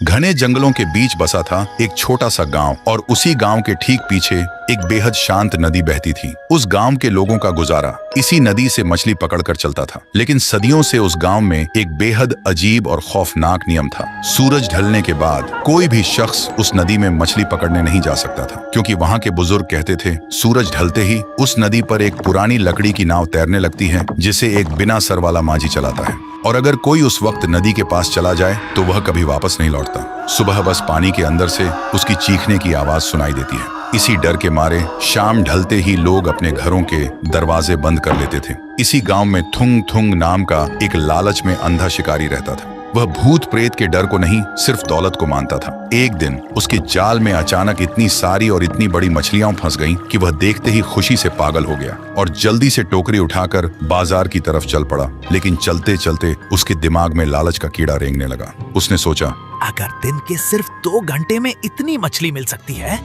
घने जंगलों के बीच बसा था एक छोटा सा गांव और उसी गांव के ठीक पीछे एक बेहद शांत नदी बहती थी। उस गांव के लोगों का गुजारा इसी नदी से मछली पकड़कर चलता था। लेकिन सदियों से उस गांव में एक बेहद अजीब और खौफनाक नियम था। सूरज ढलने के बाद कोई भी शख्स उस नदी में मछली पकड़ने नहीं जा सकता था, क्योंकि वहां के बुजुर्ग कहते थे सूरज ढलते ही उस नदी पर एक पुरानी लकड़ी की नाव तैरने लगती है, जिसे एक बिना सर वाला माझी चलाता है, और अगर कोई उस वक्त नदी के पास चला जाए तो वह कभी वापस नहीं लौटता। सुबह बस पानी के अंदर से उसकी चीखने की आवाज सुनाई देती है। इसी डर के मारे शाम ढलते ही लोग अपने घरों के दरवाजे बंद कर लेते थे। इसी गांव में थुंग थुंग नाम का एक लालच में अंधा शिकारी रहता था। वह भूत प्रेत के डर को नहीं, सिर्फ दौलत को मानता था। एक दिन उसके जाल में अचानक इतनी सारी और इतनी बड़ी मछलियां फंस गईं कि वह देखते ही खुशी से पागल हो गया और जल्दी से टोकरी उठाकर बाजार की तरफ चल पड़ा। लेकिन चलते चलते उसके दिमाग में लालच का कीड़ा रेंगने लगा। उसने सोचा, अगर दिन के सिर्फ 2 घंटे में इतनी मछली मिल सकती है,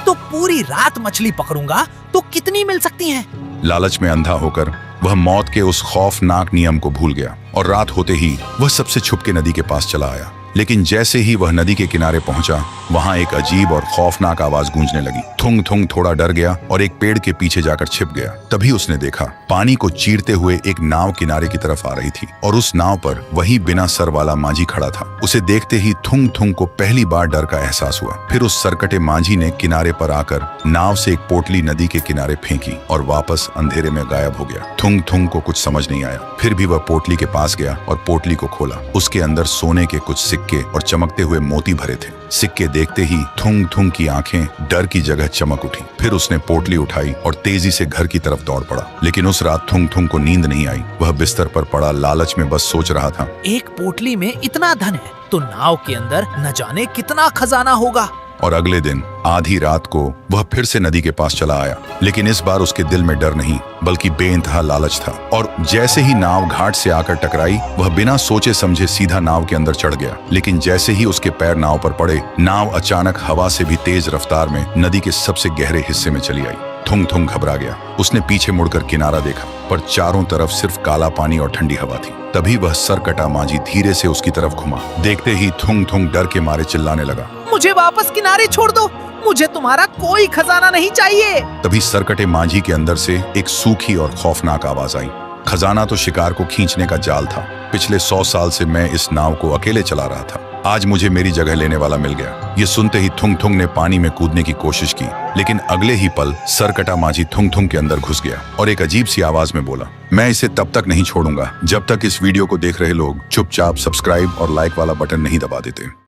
तो पूरी रात मछली पकड़ूंगा तो कितनी मिल सकती हैं? लालच में अंधा होकर वह मौत के उस खौफनाक नियम को भूल गया और रात होते ही वह सबसे छुप के नदी के पास चला आया। लेकिन जैसे ही वह नदी के किनारे पहुंचा, वहां एक अजीब और खौफनाक आवाज गूंजने लगी। थुंग थुंग थोड़ा डर गया और एक पेड़ के पीछे जाकर छिप गया। तभी उसने देखा पानी को चीरते हुए एक नाव किनारे की तरफ आ रही थी और उस नाव पर वही बिना सर वाला माझी खड़ा था। उसे देखते ही थुंग थुंग को पहली बार डर का एहसास हुआ। फिर उस सरकटे माझी ने किनारे पर आकर नाव से एक पोटली नदी के किनारे फेंकी और वापस अंधेरे में गायब हो गया। थुंग थुंग को कुछ समझ नहीं आया। फिर भी वह पोटली के पास गया और पोटली को खोला। उसके अंदर सोने के कुछ सिक्के और चमकते हुए मोती भरे थे। सिक्के देखते ही थुंग थुंग की आंखें डर की जगह चमक उठी। फिर उसने पोटली उठाई और तेजी से घर की तरफ दौड़ पड़ा। लेकिन उस रात थुंग थुंग को नींद नहीं आई। वह बिस्तर पर पड़ा लालच में बस सोच रहा था, एक पोटली में इतना धन है तो नाव के अंदर न जाने कितना खजाना होगा। और अगले दिन आधी रात को वह फिर से नदी के पास चला आया। लेकिन इस बार उसके दिल में डर नहीं, बल्कि बेइंतहा लालच था। और जैसे ही नाव घाट से आकर टकराई, वह बिना सोचे समझे सीधा नाव के अंदर चढ़ गया। लेकिन जैसे ही उसके पैर नाव पर पड़े, नाव अचानक हवा से भी तेज रफ्तार में नदी के सबसे गहरे हिस्से में चली आई। थुंग थुंग घबरा गया। उसने पीछे मुड़कर किनारा देखा, पर चारों तरफ सिर्फ काला पानी और ठंडी हवा थी। तभी वह सरकटा माझी धीरे से उसकी तरफ घुमा। देखते ही थुंग थुंग डर के मारे चिल्लाने लगा, मुझे वापस किनारे छोड़ दो, मुझे तुम्हारा कोई खजाना नहीं चाहिए। तभी सरकटे माझी के अंदर से एक सूखी और खौफनाक आवाज आई। खजाना तो शिकार को खींचने का जाल था। पिछले 100 साल से मैं इस नाव को अकेले चला रहा था। आज मुझे मेरी जगह लेने वाला मिल गया। ये सुनते ही थुंग थुंग ने पानी में कूदने की कोशिश की, लेकिन अगले ही पल सरकटा माझी थुंग थुंग के अंदर घुस गया और एक अजीब सी आवाज में बोला, मैं इसे तब तक नहीं छोड़ूंगा जब तक इस वीडियो को देख रहे लोग चुपचाप सब्सक्राइब और लाइक वाला बटन नहीं दबा देते।